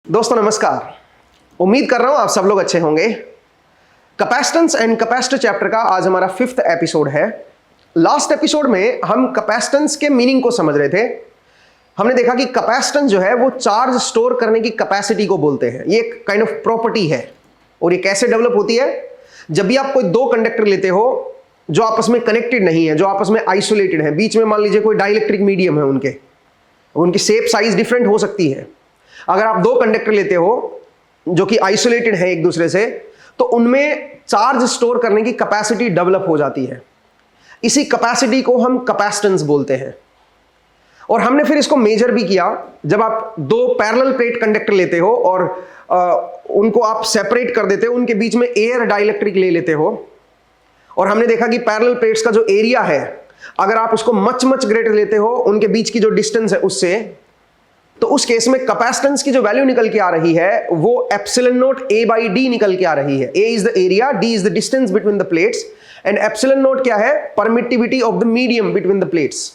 दोस्तों नमस्कार। उम्मीद कर रहा हूं आप सब लोग अच्छे होंगे। कैपेसिटेंस एंड कैपेसिटर चैप्टर का आज हमारा 5th एपिसोड है। लास्ट एपिसोड में हम कैपेसिटेंस के मीनिंग को समझ रहे थे। हमने देखा कि कैपेसिटेंस जो है वो चार्ज स्टोर करने की कैपेसिटी को बोलते हैं। ये एक काइंड ऑफ प्रॉपर्टी है और ये कैसे डेवलप होती है। जब भी आप कोई दो कंडक्टर लेते हो जो आपस में कनेक्टेड नहीं है, जो आपस में आइसोलेटेड है, बीच में मान लीजिए कोई डाइलेक्ट्रिक मीडियम है, उनकी शेप साइज डिफरेंट हो सकती है। अगर आप दो कंडक्टर लेते हो जो कि आइसोलेटेड है एक दूसरे से, तो उनमें चार्ज स्टोर करने की कैपेसिटी डेवलप हो जाती है। इसी कैपेसिटी को हम कैपेसिटेंस बोलते हैं। और हमने फिर इसको मेजर भी किया। जब आप दो पैरेलल प्लेट कंडक्टर लेते हो और उनको आप सेपरेट कर देते हो, उनके बीच में एयर डाइलेक्ट्रिक ले लेते हो, और हमने देखा कि पैरेलल प्लेट्स का जो एरिया है, अगर आप उसको मच ग्रेटर लेते हो उनके बीच की जो डिस्टेंस है उससे, तो उस केस में कैपेसिटेंस की जो वैल्यू निकल के आ रही है वो epsilon naught A by D निकल के आ रही है। A is the area, D is the distance between the plates, and epsilon naught क्या है? Permittivity of the medium between the plates.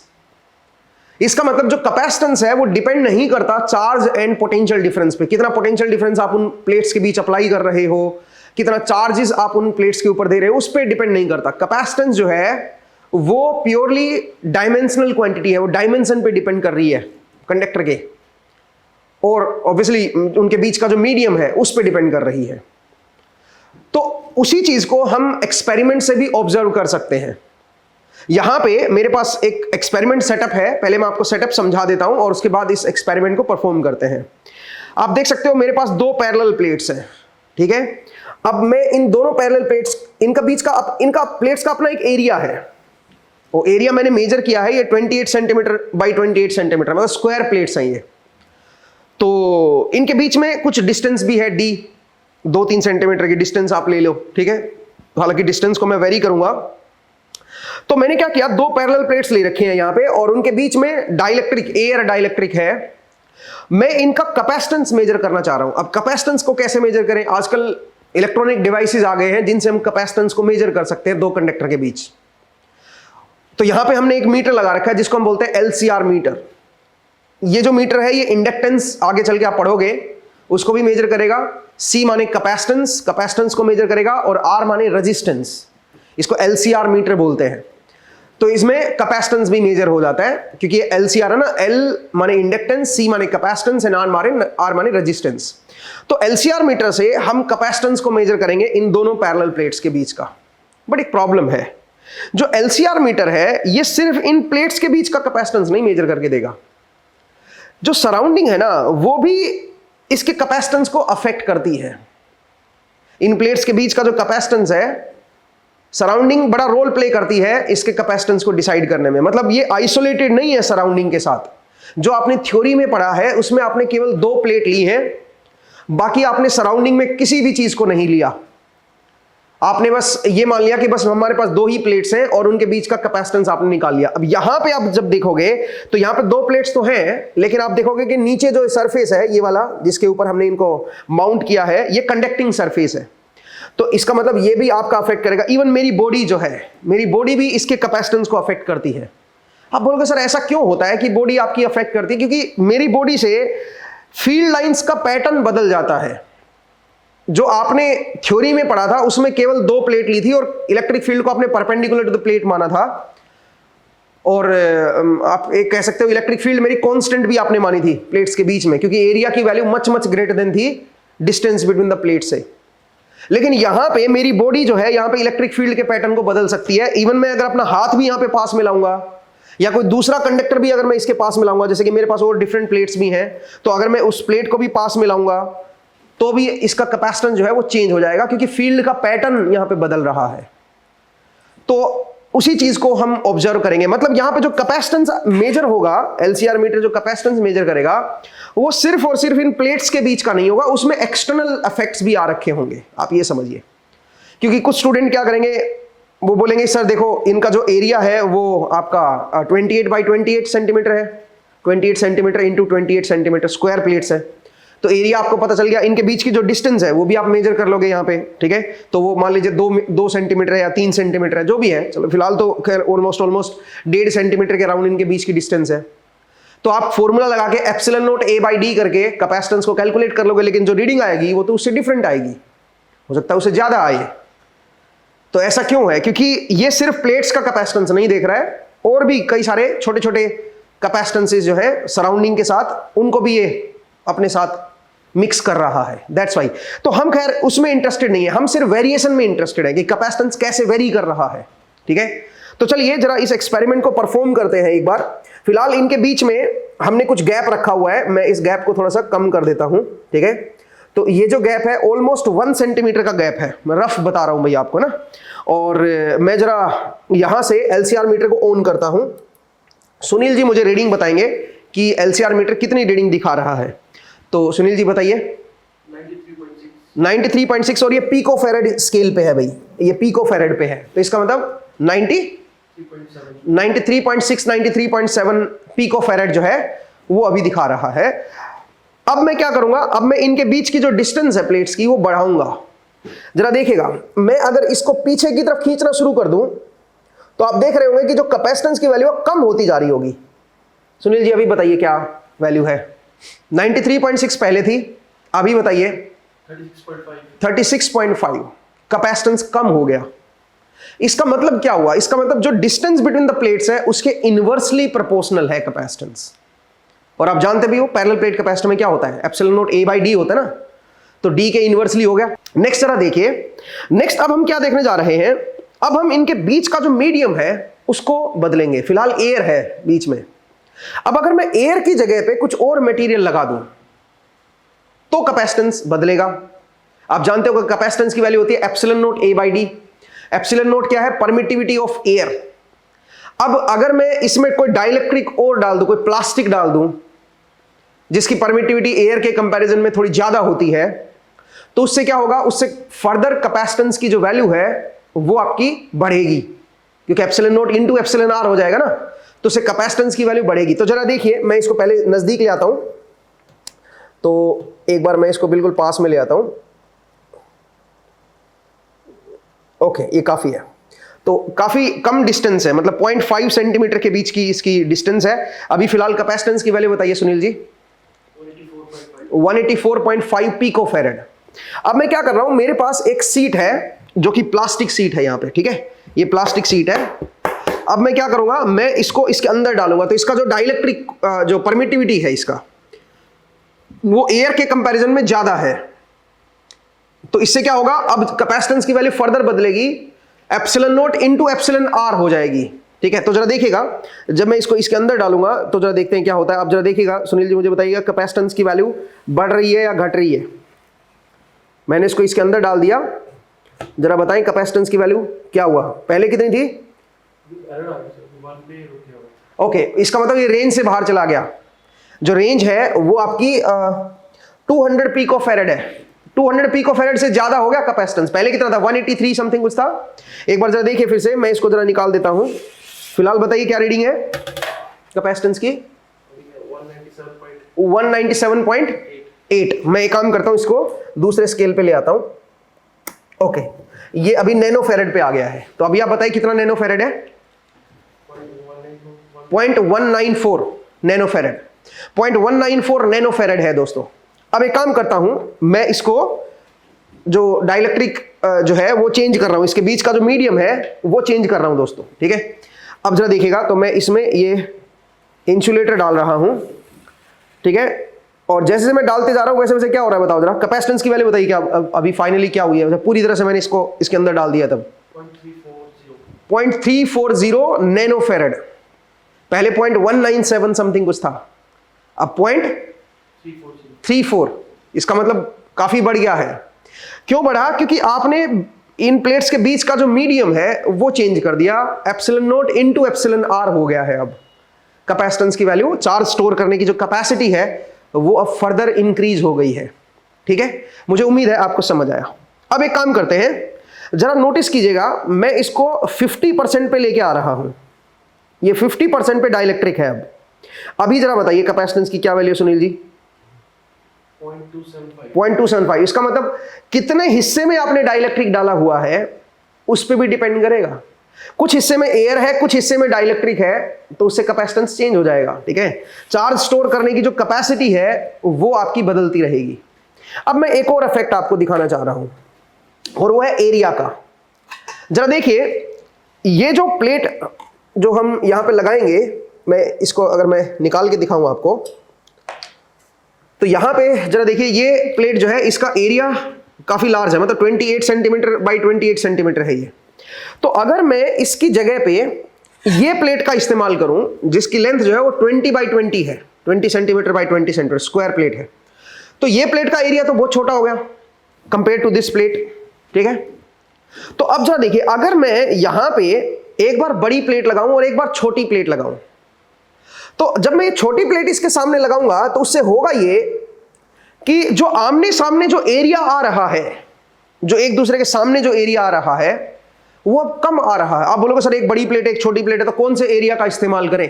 इसका मतलब जो कैपेसिटेंस है वो डिपेंड नहीं करता चार्ज एंड पोटेंशियल डिफरेंस पे। कितना पोटेंशियल डिफरेंस आप उन प्लेट्स के बीच अप्लाई कर रहे हो, कितना चार्जेस आप उन प्लेट्स के ऊपर दे रहे हो, उस पर डिपेंड नहीं करता। कैपेसिटेंस जो है वो प्योरली डायमेंशनल क्वांटिटी है, वो डायमेंशन पे डिपेंड कर रही है कंडक्टर के, और ऑब्वियसली उनके बीच का जो मीडियम है उस पर डिपेंड कर रही है। तो उसी चीज को हम एक्सपेरिमेंट से भी ऑब्जर्व कर सकते हैं। यहां पे मेरे पास एक एक्सपेरिमेंट सेटअप है। पहले मैं आपको सेटअप समझा देता हूं और उसके बाद इस एक्सपेरिमेंट को परफॉर्म करते हैं। आप देख सकते हो मेरे पास दो पैरेलल प्लेट्स हैं, ठीक है। अब मैं इन दोनों पैरेलल प्लेट्स, इनका प्लेट्स का अपना एक एरिया है। वो एरिया मैंने मेजर किया है, ये 28 सेंटीमीटर बाई 28 सेंटीमीटर, मतलब स्क्वायर प्लेट्स हैं ये। तो इनके बीच में कुछ डिस्टेंस भी है, डी 2-3 सेंटीमीटर की डिस्टेंस आप ले लो, ठीक है। हालांकि डिस्टेंस को मैं वेरी करूंगा। तो मैंने क्या किया, दो पैरेलल प्लेट्स ले रखे हैं यहां पे, और उनके बीच में डाइलेक्ट्रिक, एयर डाइलेक्ट्रिक है। मैं इनका कैपेसिटेंस मेजर करना चाह रहा हूं। अब कैपेसिटेंस को कैसे मेजर करें? आजकल इलेक्ट्रॉनिक डिवाइसेस आ गए हैं जिनसे हम कैपेसिटेंस को मेजर कर सकते हैं दो कंडक्टर के बीच। तो यहां पे हमने एक मीटर लगा रखा है जिसको हम बोलते हैं LCR मीटर। ये जो मीटर है ये इंडक्टेंस, आगे चल के आप पढ़ोगे, उसको भी मेजर करेगा। C माने कैपेसिटेंस, कैपेसिटेंस को मेजर करेगा, और R माने रेजिस्टेंस। इसको LCR मीटर बोलते हैं। तो इसमें कैपेसिटेंस भी मेजर हो जाता है, क्योंकि ये LCR है ना, L माने इंडक्टेंस, C माने कैपेसिटेंस, एंड R माने रेजिस्टेंस। तो LCR मीटर से हम कैपेसिटेंस को मेजर करेंगे इन दोनों पैरेलल प्लेट्स के बीच का। बट एक प्रॉब्लम है, जो LCR मीटर है ये सिर्फ इन प्लेट्स के बीच का कैपेसिटेंस नहीं मेजर करके देगा, जो सराउंडिंग है ना वो भी इसके कैपेसिटेंस को अफेक्ट करती है। इन प्लेट्स के बीच का जो कैपेसिटेंस है, सराउंडिंग बड़ा रोल प्ले करती है इसके कैपेसिटेंस को डिसाइड करने में। मतलब ये आइसोलेटेड नहीं है सराउंडिंग के साथ। जो आपने थ्योरी में पढ़ा है उसमें आपने केवल दो प्लेट ली है, बाकी आपने सराउंडिंग में किसी भी चीज को नहीं लिया। आपने बस ये मान लिया कि बस हमारे पास दो ही प्लेट्स हैं और उनके बीच का कैपेसिटेंस आपने निकाल लिया। अब यहां पे आप जब देखोगे तो यहां पे दो प्लेट्स तो हैं, लेकिन आप देखोगे कि नीचे जो सरफेस है ये वाला जिसके ऊपर हमने इनको माउंट किया है, ये कंडक्टिंग सरफेस है। तो इसका मतलब ये भी आपका अफेक्ट करेगा। इवन मेरी बॉडी जो है, मेरी बॉडी भी इसके कैपेसिटेंस को अफेक्ट करती है। आप बोलोगे सर ऐसा क्यों होता है कि बॉडी आपकी अफेक्ट करती है? क्योंकि मेरी बॉडी से फील्ड लाइंस का पैटर्न बदल जाता है। जो आपने थ्योरी में पढ़ा था उसमें केवल दो प्लेट ली थी और इलेक्ट्रिक फील्ड को आपने परपेंडिकुलर टू द प्लेट माना था, और आप एक कह सकते हो इलेक्ट्रिक फील्ड मेरी कांस्टेंट भी आपने मानी थी प्लेट्स के बीच में, क्योंकि एरिया की वैल्यू मच ग्रेटर देन थी डिस्टेंस बिटवीन द प्लेट से। लेकिन यहां पे मेरी बॉडी जो है, यहां पे इलेक्ट्रिक फील्ड के पैटर्न को बदल सकती है। इवन मैं अगर अपना हाथ भी यहां पे पास में लाऊंगा, या कोई दूसरा कंडक्टर भी अगर मैं इसके पास में लाऊंगा, जैसे कि मेरे पास और डिफरेंट प्लेट्स भी हैं, तो अगर मैं उस प्लेट को भी पास में लाऊंगा तो भी इसका कैपेसिटेंस जो है वो चेंज हो जाएगा, क्योंकि फील्ड का पैटर्न यहां पे बदल रहा है। तो उसी चीज को हम ऑब्जर्व करेंगे। मतलब यहां पे जो कैपेसिटेंस मेजर होगा, LCR मीटर जो कैपेसिटेंस मेजर करेगा, वो सिर्फ और सिर्फ इन प्लेट्स के बीच का नहीं होगा, उसमें एक्सटर्नल इफेक्ट्स भी आ रखे होंगे। आप ये समझिए, क्योंकि कुछ स्टूडेंट क्या करेंगे, वो बोलेंगे सर देखो इनका जो एरिया है वो आपका 28 बाई 28 सेंटीमीटर है, 28 centimetre into 28 centimetre square plates है। तो एरिया आपको पता चल गया। इनके बीच की जो डिस्टेंस है वो भी आप मेजर कर लोगे यहाँ पे, ठीक है। तो वो मान लीजिए 2 सेंटीमीटर है या 3 सेंटीमीटर है, जो भी है, चलो फिलहाल तो खैर ऑलमोस्ट 1.5 सेंटीमीटर के अराउंड इनके बीच की डिस्टेंस है। तो आप फॉर्मूला लगा के epsilon naught A by D करके कैपेसिटेंस को कैलकुलेट कर लोगे, लेकिन जो रीडिंग आएगी वो तो उससे डिफरेंट आएगी, हो सकता है उससे ज्यादा आए। तो ऐसा क्यों है? क्योंकि ये सिर्फ प्लेट्स का कैपेसिटेंस नहीं देख रहा है, और भी कई सारे छोटे छोटे कैपेसिटेंसेस जो है सराउंडिंग के साथ, उनको भी ये अपने साथ मिक्स कर रहा है। That's why. तो हम खैर उसमें इंटरेस्टेड नहीं है, हम सिर्फ वेरिएशन में इंटरेस्टेड है कि कैपेसिटेंस कैसे वेरी कर रहा है। ठीक है, तो चलिए जरा इस एक्सपेरिमेंट को परफॉर्म करते हैं एक बार। फिलहाल इनके बीच में हमने कुछ गैप रखा हुआ है, मैं इस गैप को थोड़ा सा कम कर देता हूं। ठीक है, तो ये जो गैप है ऑलमोस्ट 1 सेंटीमीटर का गैप है, मैं रफ बता रहा हूं भैया आपको ना। और मैं जरा यहां से एलसीआर मीटर को ऑन करता हूं। सुनील जी मुझे रीडिंग बताएंगे कि एलसीआर मीटर कितनी रीडिंग दिखा रहा है। तो सुनील जी बताइए। 93.6 और ये पिकोफैरेड स्केल पे है भाई, ये पिकोफैरेड पे है, तो इसका मतलब 93.6 93.7 पिकोफैरेड जो है वो अभी दिखा रहा है। अब मैं क्या करूंगा, अब मैं इनके बीच की जो डिस्टेंस है प्लेट्स की वो बढ़ाऊंगा। जरा देखिएगा, मैं अगर इसको पीछे की तरफ खींचना शुरू कर दूं तो आप देख रहे होंगे कि जो कैपेसिटेंस की वैल्यू कम होती जा रही होगी। सुनील जी अभी बताइए क्या वैल्यू है? 93.6 पहले थी, अभी बताइए 36.5। कैपेसिटेंस कम हो गया। इसका मतलब क्या हुआ? इसका मतलब जो डिस्टेंस बिटवीन द प्लेट्स है उसके इनवर्सली प्रोपोर्शनल है कैपेसिटेंस। और आप जानते भी हो पैरेलल प्लेट कैपेसिटर में क्या होता है, epsilon naught A by D होता है ना, तो डी के इनवर्सली हो गया। नेक्स्ट जरा देखिए, नेक्स्ट अब हम क्या देखने जा रहे हैं, अब हम इनके बीच का जो मीडियम है उसको बदलेंगे। फिलहाल एयर है बीच में, अब अगर मैं एयर की जगह पे कुछ और मटेरियल लगा दूं तो कैपेसिटेंस बदलेगा। आप जानते हो कि कैपेसिटेंस की वैल्यू होती है epsilon naught A by D. Epsilon naught क्या है? Permittivity of air. अब अगर मैं इसमें कोई डाइलेक्ट्रिक और डाल दूं, कोई प्लास्टिक डाल दूं जिसकी परमिटिविटी एयर के कंपैरिजन में थोड़ी ज्यादा होती है, तो उससे क्या होगा, उससे फर्दर कैपेसिटेंस की जो वैल्यू है वो आपकी बढ़ेगी, क्योंकि epsilon nought into epsilon R हो जाएगा ना, तो उससे कैपेसिटेंस की वैल्यू बढ़ेगी। तो जरा देखिए, मैं इसको पहले नजदीक ले आता हूं, तो एक बार मैं इसको बिल्कुल पास में ले आता हूं। ओके, ये काफी है, तो काफी कम डिस्टेंस है, मतलब 0.5 सेंटीमीटर के बीच की इसकी डिस्टेंस है। अभी फिलहाल कैपेसिटेंस की वैल्यू बताइए सुनील जी। 184.5 पिकोफैरेड। अब मैं क्या कर रहा हूं, मेरे पास एक सीट है जो कि प्लास्टिक सीट है यहां पे। ठीक है, ये प्लास्टिक सीट है। अब मैं क्या करूंगा, मैं इसको इसके अंदर डालूंगा, तो इसका जो डाइलेक्ट्रिक जो परमिटिविटी है इसका, वो एयर के कंपैरिजन में ज्यादा है। तो इससे क्या होगा, अब कैपेसिटेंस की वैल्यू फर्दर बदलेगी, epsilon nought into epsilon R हो जाएगी। ठीक है, तो जरा देखिएगा, जब मैं इसको इसके अंदर डालूंगा तो जरा देखते हैं क्या होता है। अब जरा देखिएगा सुनील जी, मुझे बताइएगा कैपेसिटेंस की वैल्यू बढ़ रही है या घट रही है? मैंने इसको इसके अंदर डाल दिया, जरा बताएं कैपेसिटेंस की वैल्यू क्या हुआ? पहले कितनी थी? ओके, इसका मतलब ये रेंज से बाहर चला गया। जो रेंज है वो आपकी 200 पिकोफैरेड है। 200 पिकोफैरेड से ज्यादा हो गया कैपेसिटेंस। पहले कितना था? 183 समथिंग कुछ था। एक बार जरा देखिए फिर से, मैं इसको जरा निकाल देता हूं। फिलहाल बताइए क्या रीडिंग है कैपेसिटेंस की? 197.8। मैं एक काम करता हूं, इसको दूसरे स्केल पे ले आता हूं। ओके, ये अभी नैनोफैरेड पे आ गया है। तो अभी आप बताइए कितना नैनोफैरेड है? 0.194 नैनोफैरेड। 0.194 नैनोफैरेड है दोस्तों। अब एक काम करता हूं, मैं इसको जो डाइलेक्ट्रिक जो है वो चेंज कर रहा हूं, इसके बीच का जो मीडियम है वो चेंज कर रहा हूं दोस्तों। ठीक है, अब जरा देखिएगा, तो मैं इसमें ये इंसुलेटर डाल रहा हूं। ठीक है, और जैसे जैसे मैं डालते जा रहा हूं वैसे वैसे क्या हो रहा है बताओ जरा। कैपेसिटेंस की वैल्यू बताइए क्या अभी फाइनली क्या हुई है? मतलब पूरी तरह से मैंने इसको इसके अंदर डाल दिया तब 0.340 नैनोफैरेड। पहले 0.197 समथिंग कुछ था, अब 0.34। इसका मतलब काफी बढ़ गया है। क्यों बढ़ा? क्योंकि आपने इन प्लेट्स के बीच का जो मीडियम है वो चेंज कर दिया, epsilon nought into epsilon R हो गया है। अब कैपेसिटेंस की वैल्यू, चार्ज स्टोर करने की जो कैपेसिटी है वो अब फर्दर इंक्रीज हो गई है। ठीक है, मुझे उम्मीद है आपको समझ आया। अब एक काम करते हैं, जरा नोटिस कीजिएगा, मैं इसको 50% पे लेके आ रहा हूं। ये 50% पे डाइलेक्ट्रिक है। अब अभी जरा बताइए कैपेसिटेंस की क्या वैल्यू सुनील जी? 0.275। इसका मतलब कितने हिस्से में आपने डाइलेक्ट्रिक डाला हुआ है उस पर भी डिपेंड करेगा। कुछ हिस्से में एयर है, कुछ हिस्से में डाइलेक्ट्रिक है, तो उससे कैपेसिटेंस चेंज हो जाएगा। ठीक है, चार्ज स्टोर करने की जो कैपेसिटी है वो आपकी बदलती रहेगी। अब मैं एक और इफेक्ट आपको दिखाना चाह रहा हूं और वो है एरिया का। जरा देखिए, ये जो प्लेट जो हम यहां पे लगाएंगे, मैं इसको अगर मैं निकाल के दिखाऊं आपको, तो यहां पे जरा देखिए, ये प्लेट जो है इसका एरिया काफी लार्ज है, मतलब 28 सेंटीमीटर बाई 28 सेंटीमीटर है ये। तो अगर मैं इसकी जगह पे ये प्लेट का इस्तेमाल करूं जिसकी लेंथ जो है वो 20 बाई 20 है, 20 centimetre by 20 centimetre square plate है, तो ये प्लेट का एरिया तो बहुत छोटा हो गया कंपेयर टू दिस प्लेट। ठीक है, तो अब जरा देखिए, अगर मैं यहां पे एक बार बड़ी प्लेट लगाऊं और एक बार छोटी प्लेट लगाऊं, तो जब मैं ये छोटी प्लेट इसके सामने लगाऊंगा तो उससे होगा ये कि जो आमने सामने जो एरिया आ रहा है, जो एक दूसरे के सामने जो एरिया आ रहा है वो अब कम आ रहा है। आप बोलोगे सर एक बड़ी प्लेट एक छोटी प्लेट है, तो कौन से एरिया का इस्तेमाल करें?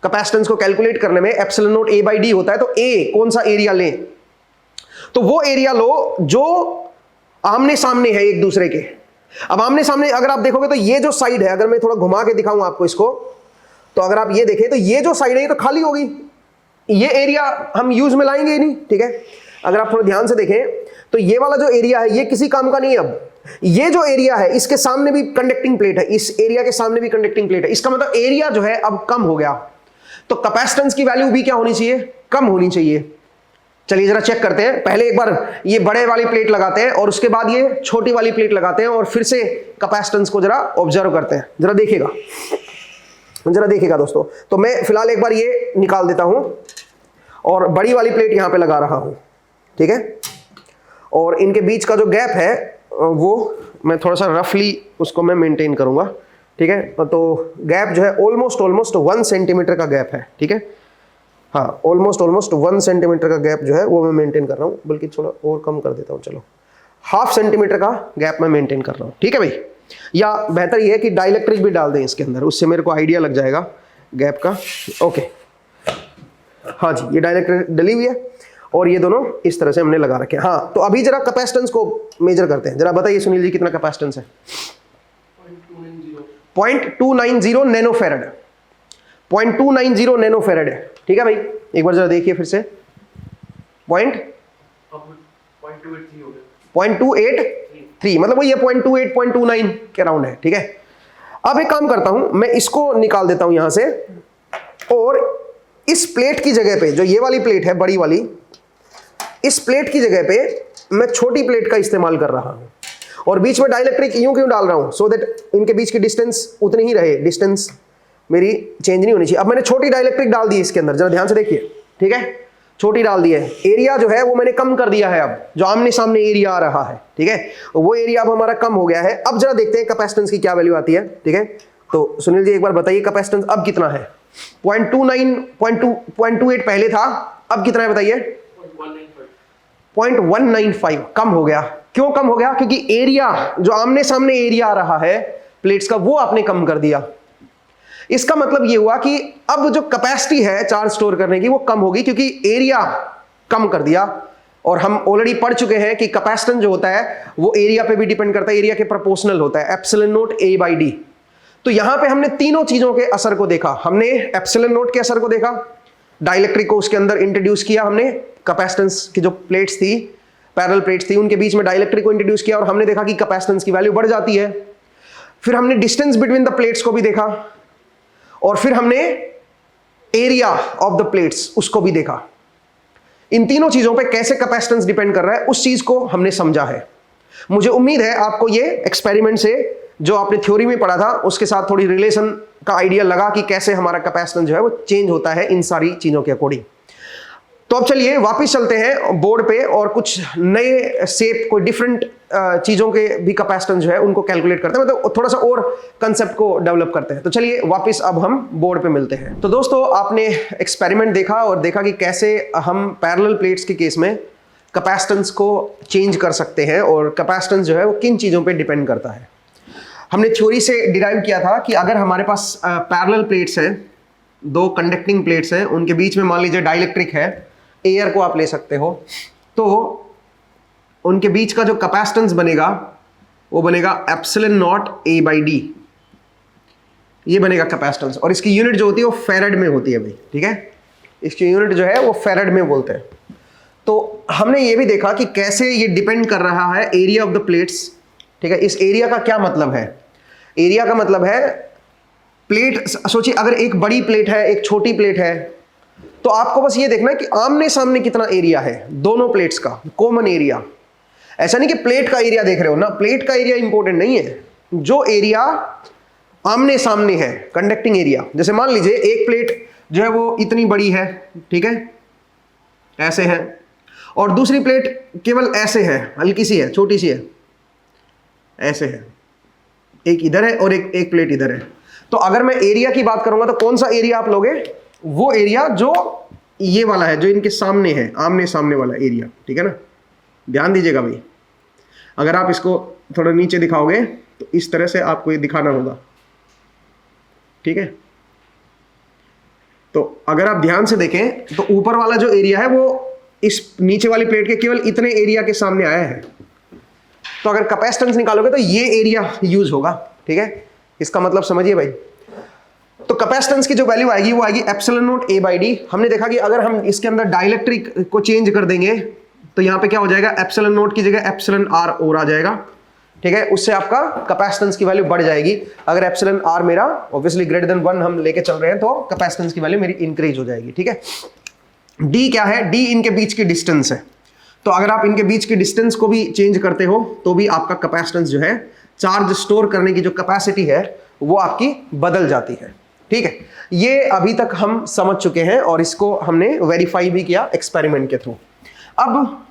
कैपेसिटेंस को कैलकुलेट करने में epsilon naught A by D होता है, तो ए कौन सा एरिया लें? तो वो एरिया लो जो आमने सामने है एक दूसरे के। अब आमने सामने अगर आप देखोगे तो ये जो साइड है, अगर मैं थोड़ा घुमा के दिखाऊं आपको इसको, तो अगर आप ये देखें तो ये जो साइड है ये तो खाली होगी, ये एरिया हम यूज में लाएंगे ही नहीं। ठीक है, अगर आप थोड़ा ध्यान से देखें तो ये वाला जो एरिया है ये किसी काम का नहीं है। अब ये जो एरिया है इसके सामने भी कंडक्टिंग प्लेट है, इस एरिया के सामने भी कंडक्टिंग प्लेट है, इसका मतलब एरिया जो है अब कम हो गया, तो कैपेसिटेंस की वैल्यू भी क्या होनी चाहिए? कम होनी चाहिए। चलिए जरा चेक करते हैं, पहले एक बार ये बड़े वाली प्लेट लगाते हैं और उसके बाद ये छोटी वाली प्लेट लगाते हैं और फिर से कैपेसिटेंस को जरा ऑब्जर्व करते हैं। जरा देखिएगा दोस्तों, तो मैं फिलहाल एक बार ये निकाल देता हूं और बड़ी वाली प्लेट यहां पे लगा रहा हूं। ठीक है, और इनके बीच का जो गैप है वो मैं थोड़ा सा रफली उसको मैं मेंटेन करूंगा। ठीक है, तो गैप जो है ऑलमोस्ट 1 सेंटीमीटर का गैप है। ठीक है, हाँ, ऑलमोस्ट 1 सेंटीमीटर का गैप जो है वो मैं मेंटेन कर रहा हूँ, बल्कि थोड़ा और कम कर देता हूँ, चलो 1/2 सेंटीमीटर का गैप मैं मेंटेन कर रहा हूँ। ठीक है भाई, या बेहतर ये है कि डाइलेक्ट्रिक भी डाल दें इसके अंदर, उससे मेरे को आइडिया लग जाएगा गैप का। ओके, हाँ जी, ये डाइलेक्ट्रिक डली हुई है और ये दोनों इस तरह से हमने लगा रखे हैं। हाँ, तो अभी जरा कैपेसिटेंस को मेजर करते हैं। जरा बताइए सुनील जी, कितना कैपेसिटेंस है? 0.290 नैनोफैरड, 0.290 नैनोफैरड है। ठीक है भाई, एक बार जरा देखिए फिर से, 0.283 मतलब वो ये 0.28 0.29 के अराउंड है। ठीक है, अब एक काम करता हूं, मैं इसको निकाल देता हूं यहां से और इस प्लेट की जगह पे, जो ये वाली प्लेट है बड़ी वाली, इस प्लेट की जगह पे मैं छोटी प्लेट का इस्तेमाल कर रहा हूं और बीच में डाइलेक्ट्रिक यूं क्यों डाल रहा हूं? सो दैट इनके बीच की डिस्टेंस उतनी ही रहे, डिस्टेंस मेरी चेंज नहीं होनी चाहिए। अब मैंने छोटी डाइलेक्ट्रिक डाल दी इसके अंदर, जरा ध्यान से देखिए। ठीक है, छोटी डाल दी है, एरिया जो है वो मैंने कम कर दिया है। अब जो आमने सामने एरिया आ रहा है, ठीक है, वो एरिया अब हमारा कम हो गया है। अब जरा देखते हैं कैपेसिटेंस की क्या वैल्यू आती है। ठीक है, तो सुनील जी एक बार बताइए कैपेसिटेंस अब कितना है? 0.28 पहले था, अब कितना है बताइए? 0.195 कम हो गया। क्यों कम हो गया? क्योंकि एरिया जो आमने सामने एरिया आ रहा है प्लेट्स का वो आपने कम कर दिया। इसका मतलब ये हुआ कि अब जो कैपेसिटी है चार्ज स्टोर करने की वो कम होगी, क्योंकि एरिया कम कर दिया। और हम ऑलरेडी पढ़ चुके हैं कि कैपेसिटेंस जो होता है वो एरिया पे भी डिपेंड करता है, एरिया के प्रोपोर्शनल होता है, epsilon naught A by D. तो यहां पे हमने तीनों चीजों के असर को देखा। हमने एप्सिलॉन नॉट के असर को देखा, डाइलेक्ट्रिक को उसके अंदर इंट्रोड्यूस किया हमने, कैपेसिटेंस की जो प्लेट्स थी, पैरेलल प्लेट्स थी, उनके बीच में डाइलेक्ट्रिक को इंट्रोड्यूस किया और हमने देखा कि कैपेसिटेंस की वैल्यू बढ़ जाती है। फिर हमने डिस्टेंस बिटवीन द प्लेट्स को भी देखा और फिर हमने एरिया ऑफ द प्लेट्स उसको भी देखा। इन तीनों चीजों पे कैसे कैपेसिटेंस डिपेंड कर रहा है उस चीज को हमने समझा है। मुझे उम्मीद है आपको ये एक्सपेरिमेंट से जो आपने थ्योरी में पढ़ा था उसके साथ थोड़ी रिलेशन का आइडिया लगा कि कैसे हमारा कैपेसिटेंस जो है वो चेंज होता है इन सारी चीजों के अकॉर्डिंग। तो अब चलिए वापस चलते हैं बोर्ड पे और कुछ नए शेप, कोई डिफरेंट चीजों के भी कैपेसिटेंस जो है उनको कैलकुलेट करते हैं, मतलब थोड़ा सा और कंसेप्ट को डेवलप करते हैं। तो चलिए वापस अब हम बोर्ड पे मिलते हैं। तो दोस्तों आपने एक्सपेरिमेंट देखा और देखा कि कैसे हम पैरेलल प्लेट्स के केस में कैपेसिटेंस को चेंज कर सकते हैं और कैपेसिटेंस जो है वो किन चीज़ों पे डिपेंड करता है। हमने थ्योरी से डिराइव किया था कि अगर हमारे पास पैरेलल प्लेट्स हैं, दो कंडक्टिंग प्लेट्स हैं, उनके बीच में मान लीजिए डाइलेक्ट्रिक है, एयर को आप ले सकते हो, तो उनके बीच का जो कैपेसिटेंस बनेगा वो बनेगा epsilon naught A by D. ये बनेगा कैपेसिटेंस, और इसकी यूनिट जो होती है वो फैराड में होती है भाई, ठीक है, इसकी यूनिट जो है वो फैराड में बोलते हैं। तो हमने ये भी देखा कि कैसे ये डिपेंड कर रहा है एरिया ऑफ द प्लेट्स, ठीक है। इस एरिया का क्या मतलब है, एरिया का मतलब है प्लेट, सोचिए अगर एक बड़ी प्लेट है एक छोटी प्लेट है, तो आपको बस ये देखना है कि आमने सामने कितना एरिया है दोनों प्लेट्स का, कॉमन एरिया। ऐसा नहीं कि प्लेट का एरिया देख रहे हो ना, प्लेट का एरिया इंपॉर्टेंट नहीं है, जो एरिया आमने सामने है, कंडक्टिंग एरिया। जैसे मान लीजिए एक प्लेट जो है वो इतनी बड़ी है, ठीक है, ऐसे है, और दूसरी प्लेट केवल ऐसे है, हल्की सी है, छोटी सी है, ऐसे है, एक इधर है और एक प्लेट इधर है। तो अगर मैं एरिया की बात करूंगा तो कौन सा एरिया आप लोगे, वो एरिया जो ये वाला है, जो इनके सामने है, आमने सामने वाला एरिया, ठीक है ना। ध्यान दीजिएगा भाई, अगर आप इसको थोड़ा नीचे दिखाओगे तो इस तरह से आपको ये दिखाना होगा, ठीक है। तो अगर आप ध्यान से देखें तो ऊपर वाला जो एरिया है वो इस नीचे वाली प्लेट के केवल इतने एरिया के सामने आया है। तो अगर कैपेसिटेंस निकालोगे तो ये एरिया यूज होगा, ठीक है, इसका मतलब समझिए भाई। तो कैपेसिटेंस की जो वैल्यू आएगी वो आएगी epsilon naught A by D. हमने देखा कि अगर हम इसके अंदर डाइलेक्ट्रिक को चेंज कर देंगे तो यहां पे क्या हो जाएगा, एप्सिलॉन नॉट की जगह एप्सिलॉन आर और आ जाएगा, ठीक है। उससे आपका कैपेसिटेंस की वैल्यू बढ़ जाएगी। अगर एप्सिलॉन आर मेरा ऑब्वियसली ग्रेटर देन 1 हम लेके चल रहे हैं तो कैपेसिटेंस की वैल्यू मेरी इंक्रीज हो जाएगी, ठीक है। डी क्या है, डी इनके बीच की डिस्टेंस है। तो अगर आप इनके बीच की डिस्टेंस को भी चेंज करते हो तो भी आपका कैपेसिटेंस जो है, चार्ज स्टोर करने की जो कैपेसिटी है वो आपकी बदल जाती है, ठीक है। ये अभी तक हम समझ चुके हैं और इसको हमने वेरीफाई भी किया एक्सपेरिमेंट के थ्रू। अब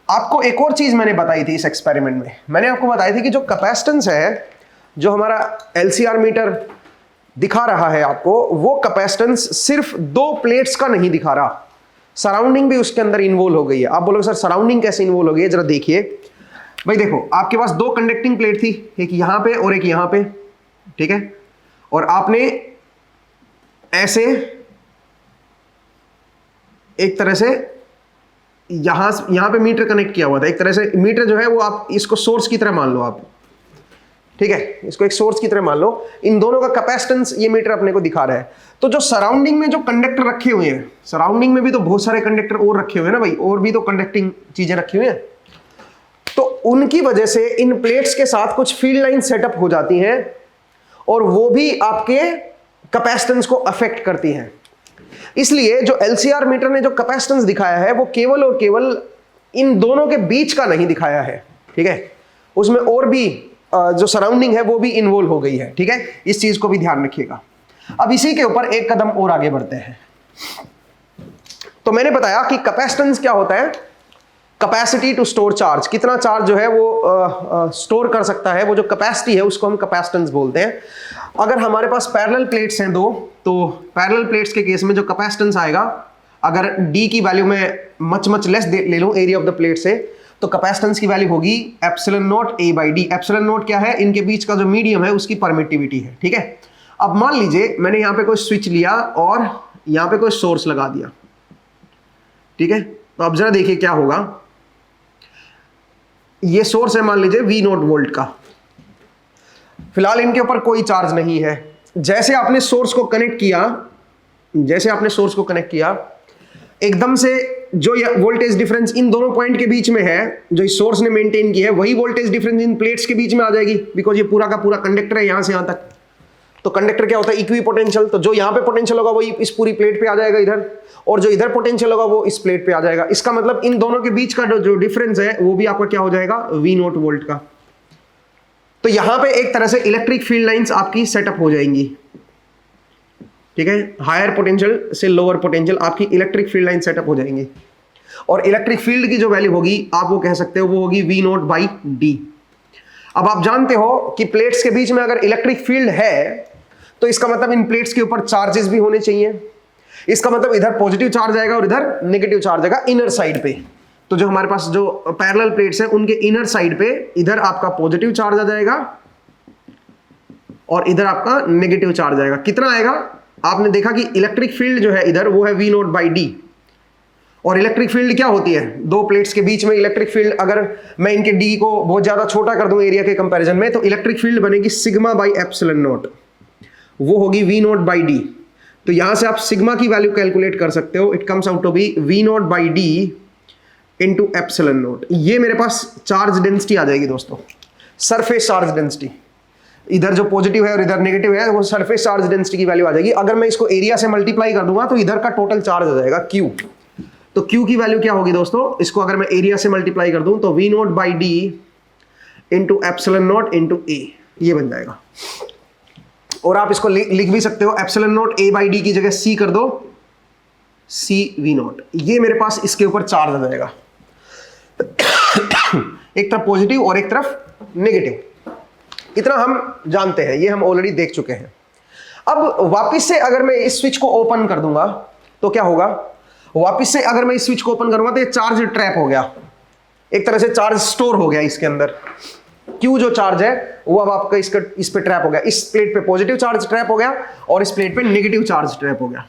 आपको एक और चीज मैंने बताई थी इस एक्सपेरिमेंट में, मैंने आपको बताई थी कि जो कैपेसिटेंस है, जो हमारा एलसीआर मीटर दिखा रहा है आपको, वो कैपेसिटेंस सिर्फ 2 प्लेट्स का नहीं दिखा रहा, सराउंडिंग भी उसके अंदर इन्वॉल्व हो गई है। आप बोलोगे सर सराउंडिंग कैसे इन्वॉल्व हो गई है, जरा देखिए भाई। देखो आपके पास 2 कंडक्टिंग प्लेट थी, एक यहां पे और एक यहां पे, ठीक है, और आपने ऐसे एक तरह से यहां पे मीटर कनेक्ट किया हुआ था। एक तरह से मीटर जो है वो आप इसको सोर्स की तरह मान लो आप, ठीक है, इसको एक सोर्स की तरह मान लो। इन दोनों का कैपेसिटेंस ये मीटर अपने को दिखा रहा है। तो जो सराउंडिंग में जो कंडक्टर रखे हुए हैं, सराउंडिंग में भी तो बहुत सारे कंडक्टर और रखे हुए हैं ना भाई, और भी तो कंडक्टिंग चीजें रखी हुई हैं, तो उनकी वजह से इन प्लेट्स के साथ कुछ फील्ड लाइन सेटअप हो जाती हैं और वो भी आपके कैपेसिटेंस को अफेक्ट करती हैं। इसलिए जो एलसीआर मीटर ने जो कैपेसिटेंस दिखाया है वो केवल और केवल इन दोनों के बीच का नहीं दिखाया है, ठीक है, उसमें और भी जो सराउंडिंग है वो भी इन्वॉल्व हो गई है, ठीक है। इस चीज को भी ध्यान रखिएगा। अब इसी के ऊपर एक कदम और आगे बढ़ते हैं। तो मैंने बताया कि कैपेसिटेंस क्या होता है, कैपेसिटी टू स्टोर चार्ज, कितना चार्ज जो है वो स्टोर कर सकता है, वो जो कैपेसिटी है उसको हम कैपेसिटेंस बोलते हैं। अगर हमारे पास पैरेलल प्लेट्स हैं 2, तो पैरेलल प्लेट्स के केस में जो कैपेसिटेंस आएगा, अगर डी की वैल्यू में मच लेस ले लूं एरिया ऑफ द प्लेट से, तो कैपेसिटेंस की वैल्यू होगी epsilon naught A by D. Epsilon naught क्या है, इनके बीच का जो मीडियम है उसकी परमिटिविटी है, ठीक है। अब मान लीजिए मैंने यहां पे कोई स्विच लिया और यहां पे कोई सोर्स लगा दिया, ठीक है। तो अब जरा देखिए क्या होगा, ये सोर्स है मान लीजिए V0 वोल्ट का, फिलहाल इनके ऊपर कोई चार्ज नहीं है। जैसे आपने सोर्स को कनेक्ट किया, एकदम से जो ये वोल्टेज डिफरेंस इन दोनों पॉइंट के बीच में है, जो इस सोर्स ने मेंटेन की है, वही वोल्टेज डिफरेंस इन प्लेट्स के बीच में आ जाएगी, बिकॉज ये पूरा का पूरा कंडक्टर है यहां से यहां तक। तो कंडक्टर क्या होता है, इक्वी पोटेंशियल। तो जो यहां पे पोटेंशियल होगा वही इस पूरी प्लेट पे आ जाएगा इधर, और जो इधर पोटेंशियल होगा वो इस प्लेट पे आ जाएगा। इसका मतलब इन दोनों के बीच का जो डिफरेंस है वो भी आपका क्या हो जाएगा, V0 वोल्ट का। तो यहां पे एक तरह से इलेक्ट्रिक फील्ड लाइंस आपकी सेटअप हो जाएंगी, ठीक है। हायर पोटेंशियल से लोअर पोटेंशियल आपकी इलेक्ट्रिक फील्ड लाइन सेटअप हो जाएंगी, और इलेक्ट्रिक फील्ड की जो वैल्यू होगी आप वो कह सकते हो वो होगी V0 बाई डी। अब आप जानते हो कि प्लेट्स के बीच में अगर इलेक्ट्रिक फील्ड है तो इसका मतलब इन प्लेट्स के ऊपर चार्जेस भी होने चाहिए। इसका मतलब इधर पॉजिटिव चार्ज आएगा और इधर नेगेटिव चार्ज आएगा इनर साइड पे। तो जो हमारे पास जो पैरेलल प्लेट्स हैं उनके इनर साइड पे इधर आपका पॉजिटिव चार्ज आ जाएगा और इधर आपका नेगेटिव चार्ज आएगा। कितना आएगा, आपने देखा कि इलेक्ट्रिक फील्ड जो है इधर वो है V0 बाई डी, और इलेक्ट्रिक फील्ड क्या होती है, 2 प्लेट्स के बीच में इलेक्ट्रिक फील्ड, अगर मैं इनके डी को बहुत ज्यादा छोटा कर दूं एरिया के कंपैरिजन में, तो इलेक्ट्रिक फील्ड बनेगी सिग्मा बाई एप्सिलॉन नॉट, वो होगी वी नॉट बाई डी। तो यहां से आप सिग्मा की वैल्यू कैलकुलेट कर सकते हो। It comes out to be V not by D into epsilon nought. ये मेरे पास चार्ज डेंसिटी आ जाएगी दोस्तों, सरफेस चार्ज डेंसिटी। इधर जो पॉजिटिव है और इधर नेगेटिव है वो सरफेस चार्ज डेंसिटी की वैल्यू आ जाएगी। अगर मैं इसको एरिया से मल्टीप्लाई कर दूंगा तो इधर का टोटल चार्ज आ जाएगा क्यू। तो क्यू की वैल्यू क्या होगी दोस्तों, इसको अगर मैं एरिया से मल्टीप्लाई कर दूं तो V not by D into epsilon naught into A, ये बन जाएगा। और आप इसको लिख भी सकते हो epsilon naught A by D की जगह सी कर दो, सी वी नॉट। ये मेरे पास इसके ऊपर चार्ज आ जाएगा, एक तरफ पॉजिटिव और एक तरफ नेगेटिव। इतना हम जानते हैं, ये हम ऑलरेडी देख चुके हैं। अब वापस से अगर मैं इस स्विच को ओपन कर दूंगा तो क्या होगा, वापस से अगर मैं इस स्विच को ओपन करूंगा तो ये चार्ज ट्रैप हो गया, एक तरह से चार्ज स्टोर हो गया इसके अंदर। क्यू जो चार्ज है वो अब आपका इस पे ट्रैप हो गया। इस प्लेट पे पॉजिटिव चार्ज ट्रैप हो गया और इस प्लेट पे नेगेटिव चार्ज ट्रैप हो गया।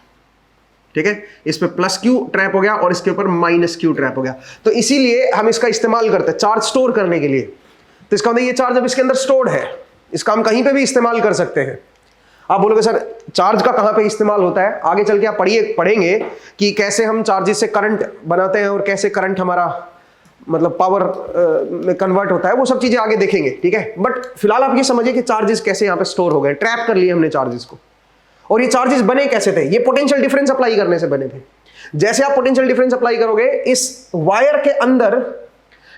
ठीक है, इस पे प्लस क्यू ट्रैप हो गया और इसके ऊपर माइनस क्यू ट्रैप हो गया। तो इसीलिए हम इसका इस्तेमाल करते हैं चार्ज स्टोर करने के लिए। तो इसका मतलब ये चार्ज अब इसके अंदर स्टोर्ड है, इसका हम कहीं पे भी इस्तेमाल कर सकते हैं। आप बोलोगे सर चार्ज का कहां पे इस्तेमाल होता है, आगे चल के आप पढ़ेंगे कि कैसे हम चार्जेस से करंट बनाते हैं और कैसे करंट हमारा मतलब पावर में कन्वर्ट होता है, वो सब चीजें आगे देखेंगे। ठीक है, बट फिलहाल आप ये समझिए कि चार्जेस कैसे यहाँ पे स्टोर हो गए, ट्रैप कर लिए हमने चार्जेस को। और ये चार्जेस बने कैसे थे, ये पोटेंशियल डिफरेंस अप्लाई करने से बने थे। जैसे आप पोटेंशियल डिफरेंस अप्लाई करोगे, इस वायर के अंदर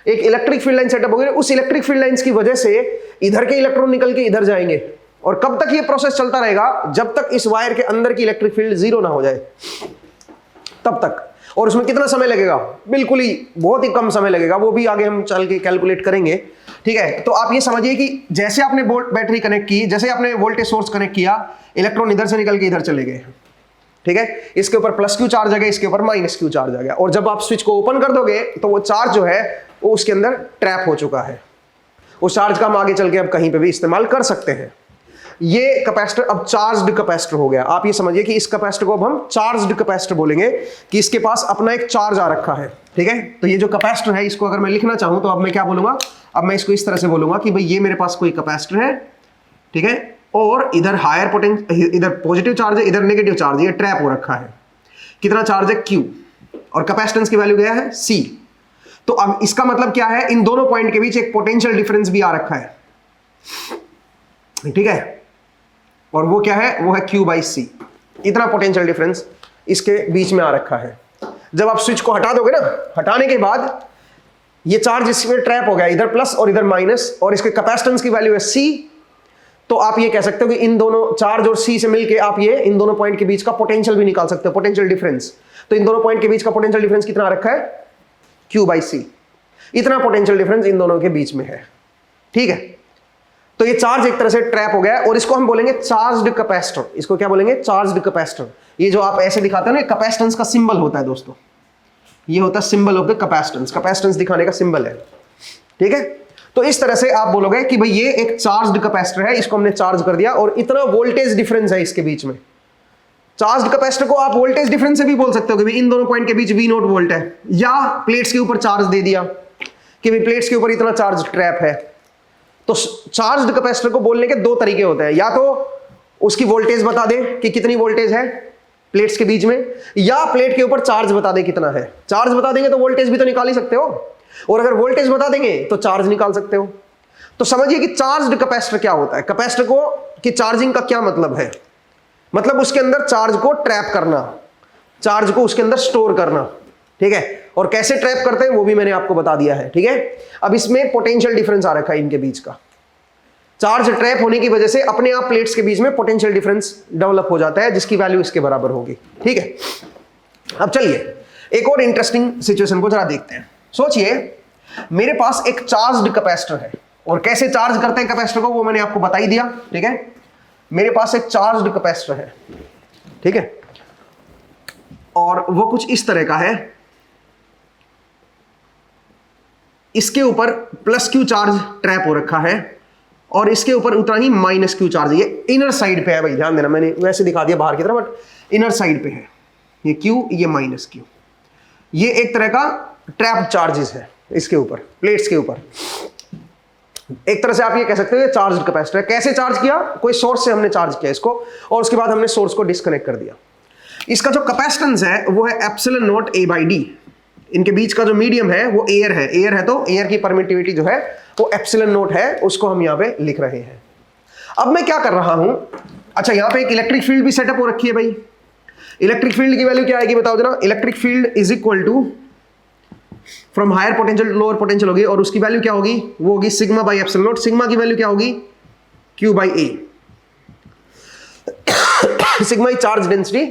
एक इलेक्ट्रिक फील्ड लाइन सेटअप होगी, उस इलेक्ट्रिक फील्ड लाइंस की वजह से इधर के इलेक्ट्रॉन निकल के इधर जाएंगे। और कब तक ये प्रोसेस चलता रहेगा, जब तक इस वायर के अंदर की इलेक्ट्रिक फील्ड जीरो ना हो जाए, तब तक। और उसमें कितना समय लगेगा, बिल्कुल ही बहुत ही कम समय लगेगा, वो भी आगे हम चल के कैलकुलेट करेंगे। ठीक है, तो आप ये समझिए कि जैसे आपने बैटरी कनेक्ट की, जैसे आपने वोल्टेज सोर्स कनेक्ट किया, इलेक्ट्रॉन इधर से निकल के इधर चले गए। ठीक है, इसके ऊपर प्लस क्यू चार्ज आ गया, इसके ऊपर माइनस क्यू चार्ज आ गया। और जब आप स्विच को ओपन कर दोगे तो वो चार्ज जो है वो उसके अंदर ट्रैप हो चुका है। उस चार्ज का हम आगे चल के अब कहीं पे भी इस्तेमाल कर सकते हैं। ये कैपेसिटर अब चार्ज्ड कैपेसिटर हो गया। आप ये समझिए कि इस कैपेसिटर को अब हम चार्ज्ड कैपेसिटर बोलेंगे कि इसके पास अपना एक चार्ज आ रखा है। ठीक है, तो ये जो कैपेसिटर है इसको अगर मैं लिखना चाहूं तो अब मैं क्या बोलूंगा, अब मैं इसको इस तरह से बोलूंगा कि भाई ये मेरे पास कोई कैपेसिटर है। ठीक है, और इधर हायर पोटेंशियल, इधर पॉजिटिव चार्ज है, इधर नेगेटिव चार्ज, ये ट्रैप हो रखा है। कितना चार्ज है, क्यू, और कैपेसिटेंस की वैल्यू क्या है, सी। तो अब इसका मतलब क्या है, इन दोनों पॉइंट के बीच एक पोटेंशियल डिफरेंस भी आ रखा है। ठीक है, और वो क्या है, वो है क्यू बाई सी। इतना पोटेंशियल डिफरेंस इसके बीच में आ रखा है। जब आप स्विच को हटा दोगे ना, हटाने के बाद ये चार्ज इसमें ट्रैप हो गया, इधर प्लस और इधर माइनस, और इसके कैपेसिटेंस की वैल्यू है सी। तो आप ये कह सकते हो कि इन दोनों चार्ज और सी से मिलके आप ये इन दोनों पॉइंट के बीच का पोटेंशियल भी निकाल सकते हो, पोटेंशियल डिफरेंस। तो इन दोनों पॉइंट के बीच का पोटेंशियल डिफरेंस कितना रखा है, क्यू बाई सी। इतना पोटेंशियल डिफरेंस इन दोनों के बीच में है। ठीक है, तो ये चार्ज एक तरह से ट्रैप हो गया और इसको हम बोलेंगे चार्ज्ड कैपेसिटर। इसको क्या बोलेंगे, चार्ज्ड कैपेसिटर। ये जो आप ऐसे दिखाते हैं ना, कैपेसिटेंस का सिंबल होता है दोस्तों, ये होता है symbol of the capacitance, capacitance दिखाने का सिंबल है। ठीक है, तो इस तरह से आप बोलोगे कि भाई ये एक चार्ज्ड कैपेसिटर है, इसको हमने चार्ज कर दिया और इतना वोल्टेज डिफरेंस है इसके बीच में। चार्ज्ड कैपेसिटर को आप वोल्टेज डिफरेंस से भी बोल सकते हो कि भाई इन दोनों पॉइंट के बीच V नॉट वोल्ट है, या प्लेट्स के ऊपर चार्ज दे दिया कि भाई प्लेट्स के ऊपर इतना चार्ज ट्रैप है। तो चार्ज्ड कैपेसिटर को बोलने के दो तरीके होते हैं, या तो उसकी वोल्टेज बता दे कि कितनी वोल्टेज है प्लेट्स के बीच में, या प्लेट के ऊपर चार्ज बता दे कितना है। चार्ज बता देंगे तो वोल्टेज भी तो निकाल ही सकते हो, और अगर वोल्टेज बता देंगे तो चार्ज निकाल सकते हो। तो समझिए कि चार्ज्ड कैपेसिटर क्या होता है। कैपेसिटर को कि चार्जिंग का क्या मतलब है, मतलब उसके अंदर चार्ज को ट्रैप करना, चार्ज को उसके अंदर स्टोर करना। ठीक है, और कैसे ट्रैप करते हैं वो भी मैंने आपको बता दिया है। ठीक है, अब इसमें पोटेंशियल डिफरेंस आ रखा है इनके बीच का। चार्ज ट्रैप होने की वजह से अपने आप प्लेट्स के बीच में पोटेंशियल डिफरेंस डेवलप हो जाता है, जिसकी वैल्यू इसके बराबर होगी। ठीक है, अब चलिए एक और इंटरेस्टिंग सिचुएशन को जरा देखते हैं। सोचिए मेरे पास एक चार्ज्ड कैपेसिटर है, और कैसे चार्ज करते हैं कैपेसिटर को वो मैंने आपको बता ही दिया। ठीक है, मेरे पास एक चार्ज्ड कैपेसिटर है। ठीक है, और वो कुछ इस तरह का है, इसके ऊपर प्लस क्यू चार्ज ट्रैप हो रखा है और इसके ऊपर उतना ही माइनस क्यू चार्ज। ये इनर साइड पे है भाई, ध्यान देना, मैंने वैसे दिखा दिया बाहर की तरफ, बट इनर साइड पे है ये क्यू, ये माइनस क्यू। ये एक तरह का ट्रैप चार्जेस है इसके ऊपर, प्लेट्स के ऊपर। एक तरह से आप ये कह सकते हो ये चार्ज कैपेसिटर है। कैसे चार्ज किया? कोई सोर्स से हमने चार्ज किया इसको और उसके बाद हमने सोर्स को डिस्कनेक्ट कर दिया। इसका जो कैपेसिटेंस है वो है epsilon naught A by D. इनके बीच का जो मीडियम है वो एयर है। एयर है तो एयर की परमिटिविटी जो है वो एप्सिलॉन नॉट है, उसको हम यहां पे लिख रहे हैं। अब मैं क्या कर रहा हूं, अच्छा यहां पे एक इलेक्ट्रिक फील्ड भी सेटअप हो रखी है भाई। इलेक्ट्रिक फील्ड की वैल्यू क्या आएगी बताओ जरा। Electric field is equal to from higher potential to lower potential होगी और उसकी वैल्यू क्या होगी? वो होगी sigma by epsilon nought. Sigma की वैल्यू क्या होगी? Q by A. Sigma is charge density,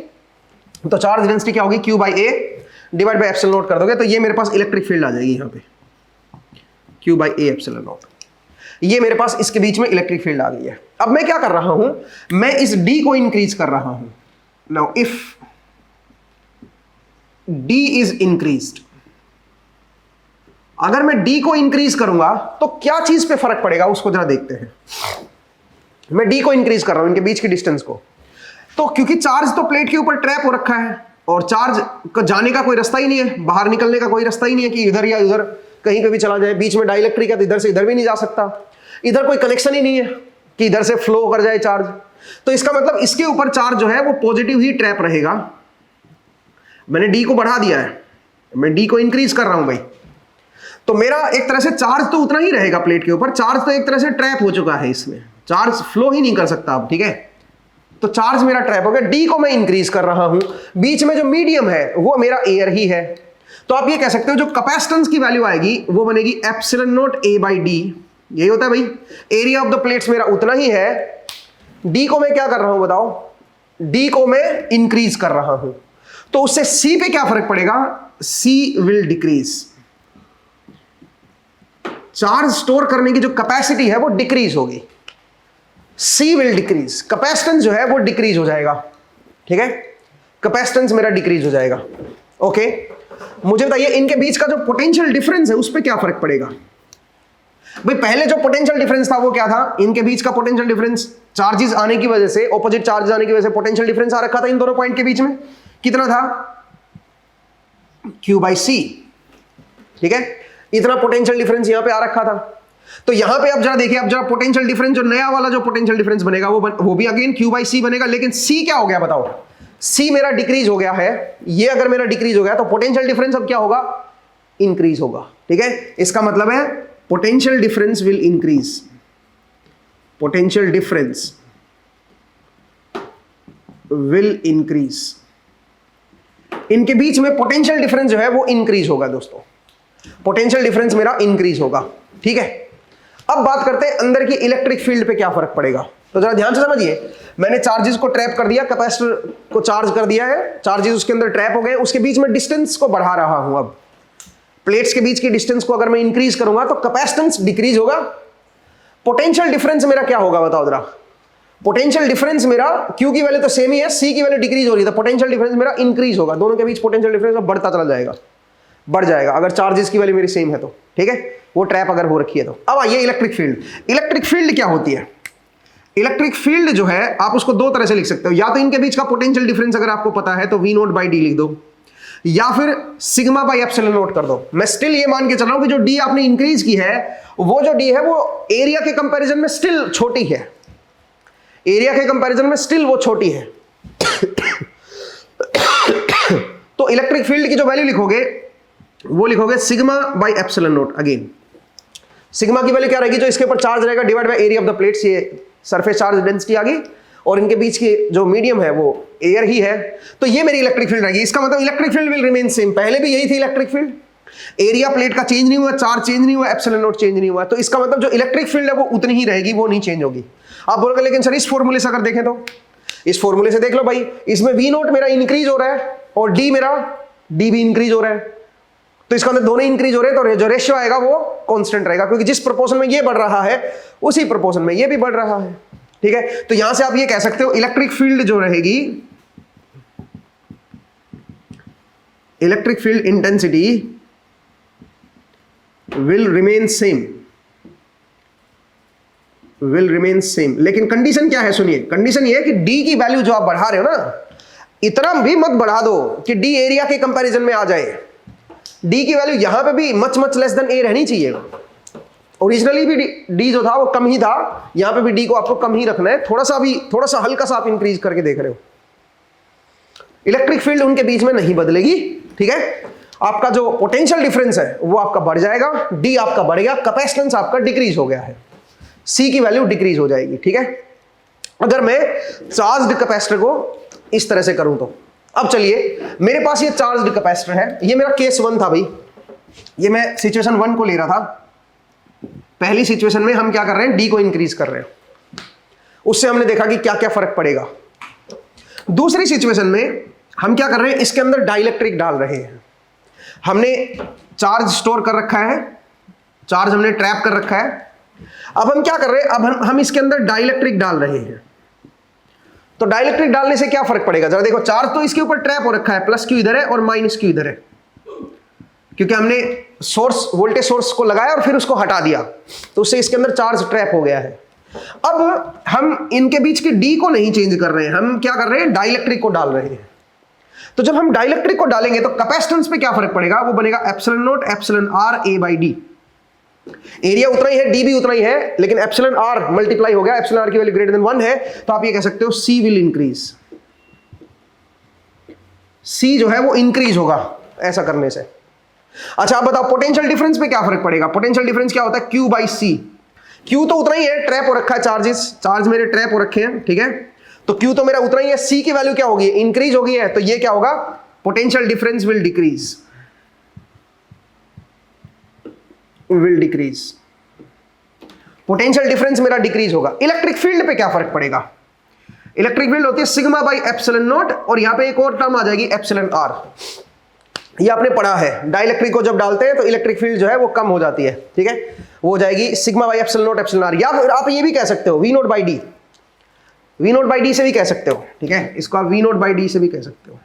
तो चार्ज डेंसिटी क्या होगी? Q by A divide by epsilon nought कर दोगे तो ये मेरे पास इलेक्ट्रिक फील्ड आ जाएगी यहां पे, Q by A epsilon nought. ये मेरे पास इसके बीच में इलेक्ट्रिक फील्ड आ गई है। अब मैं क्या कर रहा हूं, मैं इस डी को इंक्रीज कर रहा हूं। Now if D is increased, अगर मैं डी को इंक्रीज करूंगा तो क्या चीज पे फर्क पड़ेगा उसको जरा देखते हैं। मैं डी को इंक्रीज कर रहा हूं, इनके बीच की डिस्टेंस को, तो क्योंकि चार्ज तो प्लेट के ऊपर ट्रैप हो रखा है और चार्ज का जाने का कोई रास्ता ही नहीं है, बाहर निकलने का कोई रास्ता ही नहीं है कि इधर या उधर कहीं पे भी चला जाए। बीच में डाइलेक्ट्रिक है तो इधर से इधर भी नहीं जा सकता, इधर कोई कनेक्शन ही नहीं है कि इधर से फ्लो कर जाए चार्ज। तो इसका मतलब इसके ऊपर चार्ज जो है वो पॉजिटिव ही ट्रैप रहेगा। मैंने डी को बढ़ा दिया है, मैं डी को इंक्रीज कर रहा हूं भाई, तो मेरा एक तरह से चार्ज तो उतना ही रहेगा प्लेट के ऊपर। चार्ज तो एक तरह से ट्रैप हो चुका है, इसमें चार्ज फ्लो ही नहीं कर सकता अब, ठीक है। तो चार्ज मेरा ट्रैप हो गया। डी को मैं इंक्रीज कर रहा हूं, बीच में जो मीडियम है वो मेरा एयर ही है। तो आप ये कह सकते हो जो कैपेसिटेंस की वैल्यू आएगी वो बनेगी epsilon naught A by D. यही होता है भाई, एरिया ऑफ द प्लेट्स मेरा उतना ही है। डी को मैं क्या कर रहा हूं बताओ? डी को मैं इंक्रीज कर रहा हूं, तो उससे सी पे क्या फर्क पड़ेगा? सी विल डिक्रीज। चार्ज स्टोर करने की जो कैपेसिटी है वो डिक्रीज होगी, सी विल डिक्रीज। कैपेसिटेंस जो है वो डिक्रीज हो जाएगा, ठीक है, कैपेसिटेंस मेरा डिक्रीज हो जाएगा। ओके, मुझे बताइए इनके बीच का जो पोटेंशियल डिफरेंस है उस पर क्या फर्क पड़ेगा? भाई पहले जो पोटेंशियल डिफरेंस था वो क्या था? इनके बीच का पोटेंशियल डिफरेंस चार्जेस आने की वजह से, ऑपोजिट चार्जेस आने की वजह से पोटेंशियल डिफरेंस आ रखा था इन दोनों पॉइंट के बीच में। कितना था? Q बाई सी, ठीक है, इतना पोटेंशियल डिफरेंस यहां पे आ रखा था। तो यहां पे अब जरा देखिए, अब जरा पोटेंशियल डिफरेंस जो नया वाला जो पोटेंशियल डिफरेंस बनेगा वो भी अगेन Q बाई सी बनेगा, लेकिन C क्या हो गया बताओ? C मेरा डिक्रीज हो गया है। ये अगर मेरा डिक्रीज हो गया तो पोटेंशियल डिफरेंस अब क्या होगा? इंक्रीज होगा, ठीक है। इसका मतलब है potential difference will increase, potential difference will increase. इनके बीच में पोटेंशियल डिफरेंस जो है वो इंक्रीज होगा दोस्तों, पोटेंशियल डिफरेंस मेरा इंक्रीज होगा, ठीक है। अब बात करते हैं अंदर की इलेक्ट्रिक फील्ड पे क्या फर्क पड़ेगा। तो जरा ध्यान से समझिए, मैंने चार्जेस को ट्रैप कर दिया, कैपेसिटर को चार्ज कर दिया है, चार्जेस उसके अंदर ट्रैप हो गए, उसके बीच में डिस्टेंस को बढ़ा रहा हूं। अब प्लेट्स के बीच की डिस्टेंस को अगर मैं इंक्रीज करूंगा तो कैपेसिटेंस डिक्रीज होगा। पोटेंशियल डिफरेंस मेरा क्या होगा बताओ जरा? पोटेंशियल डिफरेंस मेरा Q की वैल्यू तो सेम ही है, C की वैल्यू डिक्रीज हो रही है, तो पोटेंशियल डिफरेंस मेरा इंक्रीज होगा। दोनों के बीच पोटेंशियल डिफरेंस बढ़ता चला जाएगा, बढ़ जाएगा अगर चार्जेस की वैल्यू मेरी सेम है तो, ठीक है, वो ट्रैप अगर हो रखी है तो। अब आइए इलेक्ट्रिक फील्ड। इलेक्ट्रिक फील्ड क्या होती है? इलेक्ट्रिक फील्ड जो है आप उसको दो तरह से लिख सकते हो, या तो इनके बीच का पोटेंशियल डिफरेंस अगर आपको पता है तो V नोट बाई डी लिख दो, या फिर सिग्मा बाई एप्सिलॉन नोट कर दो। मैं स्टिल ये मान के चल रहा हूं कि जो डी आपने इंक्रीज की है वो जो डी है वो एरिया के कंपैरिजन में स्टिल छोटी है, एरिया के कंपैरिजन में स्टिल वो छोटी है। तो इलेक्ट्रिक फील्ड की जो वैल्यू लिखोगे वो लिखोगे sigma by epsilon note. Again sigma की वैल्यू क्या रहेगी? जो इसके ऊपर चार्ज रहेगा divide by area of the plates, ये सरफेस चार्ज डेंसिटी आ गई, और इनके बीच की जो मीडियम है वो एयर ही है। तो ये मेरी इलेक्ट्रिक फील्ड रहेगी। इसका मतलब electric field will remain same, पहले भी यही थी इलेक्ट्रिक फील्ड। एरिया प्लेट का चेंज नहीं हुआ, चार्ज चेंज नहीं हुआ, एप्सिलॉन नोट चेंज नहीं हुआ, तो इसका मतलब जो इलेक्ट्रिक फील्ड है वो उतनी ही रहेगी, वो नहीं चेंज होगी। आप बोलोगे लेकिन सर इस फॉर्मूले से अगर देखें तो, इस फॉर्मूले से देख लो भाई, इसमें V नोट मेरा इंक्रीज हो रहा है और डी भी इंक्रीज हो रहा है, तो इसका मतलब दोनों इंक्रीज हो रहे हैं, तो जो रेशियो आएगा वो कांस्टेंट रहेगा, क्योंकि जिस प्रोपोर्शन में ये बढ़ रहा है उसी प्रोपोर्शन में ये भी बढ़ रहा है, ठीक है। तो यहां से आप ये कह सकते हो इलेक्ट्रिक फील्ड जो रहेगी, electric field intensity will remain same, लेकिन कंडीशन क्या है? सुनिए, कंडीशन ये है कि डी की वैल्यू जो आप बढ़ा रहे हो ना, इतना भी मत बढ़ा दो कि डी एरिया के कंपैरिजन में आ जाए। डी की वैल्यू यहां पे भी मच लेस देन ए रहनी चाहिए, ओरिजिनली भी डी जो था वो कम ही था, यहां पे भी डी को आपको कम ही रखना है, थोड़ा सा हल्का सा आप इंक्रीज करके देख रहे हो। इलेक्ट्रिक फील्ड उनके बीच में नहीं बदलेगी, ठीक है। आपका जो पोटेंशियल डिफरेंस है वो आपका बढ़ जाएगा, डी आपका बढ़ गया, कैपेसिटेंस आपका डिक्रीज हो गया है, सी की वैल्यू डिक्रीज हो जाएगी, ठीक है। अगर मैं चार्ज्ड कैपेसिटर को इस तरह से करूं तो अब चलिए मेरे पास ये चार्ज्ड कैपेसिटर है, ये मेरा केस 1 था भाई, ये मैं सिचुएशन 1 को ले रहा था। पहली सिचुएशन में हम क्या कर रहे हैं, डी को इंक्रीज कर रहे हैं, उससे हमने देखा कि क्या क्या फर्क पड़ेगा। दूसरी सिचुएशन में हम क्या कर रहे हैं, इसके अंदर डाइलेक्ट्रिक डाल रहे हैं, हमने चार्ज स्टोर कर रखा है, चार्ज हमने ट्रैप कर रखा है। अब हम क्या कर रहे हैं, अब हम इसके अंदर डाइलेक्ट्रिक डाल रहे हैं। तो डाइलेक्ट्रिक डालने से क्या फर्क पड़ेगा, जरा देखो, चार्ज तो इसके ऊपर ट्रैप हो रखा है, प्लस क्यू इधर है और माइनस क्यू इधर है, क्योंकि हमने सोर्स वोल्टेज सोर्स को लगाया और फिर उसको हटा दिया, तो उससे इसके अंदर चार्ज ट्रैप हो गया है। अब हम इनके बीच की डी को नहीं चेंज कर रहे हैं, हम क्या कर रहे हैं, डाइलेक्ट्रिक को डाल रहे हैं। तो जब हम डाइलेक्ट्रिक को डालेंगे तो कैपेसिटेंस पे क्या फर्क पड़ेगा, वो बनेगा epsilon nought epsilon R A by D. Area उतना ही है, डी भी उतना ही है, लेकिन एप्सिलॉन आर मल्टीप्लाई हो गया, एप्सिलॉन आर की वैल्यू ग्रेटर देन 1 है, तो आप ये कह सकते हो सी विल इंक्रीज, सी जो है वो इंक्रीज होगा ऐसा करने से। अच्छा आप बताओ पोटेंशियल डिफरेंस पे क्या फर्क पड़ेगा, पोटेंशियल डिफरेंस क्या होता है, क्यू बाई सी। क्यू तो उतना ही है, ट्रैप हो रखा है चार्ज मेरे ट्रैप हो रखे हैं, ठीक है, तो क्यू तो मेरा उतना ही है, सी की वैल्यू क्या होगी, इंक्रीज होगी है, तो ये क्या होगा, potential difference will decrease, potential difference मेरा डिक्रीज होगा। इलेक्ट्रिक फील्ड पे क्या फर्क पड़ेगा, इलेक्ट्रिक फील्ड होती है सिग्मा बाई एप्सिलॉन नॉट, और यहां पे एक और टर्म आ जाएगी एप्सिलॉन आर, ये आपने पढ़ा है, डाइलेक्ट्रिक को जब डालते हैं तो इलेक्ट्रिक फील्ड जो है वो कम हो जाती है, ठीक है, वो हो जाएगी sigma by epsilon nought epsilon R, या फिर आप ये भी कह सकते हो V not by D, V not by D से भी कह सकते हो, ठीक है, इसको आप वी नॉट बाई डी से भी कह सकते हो।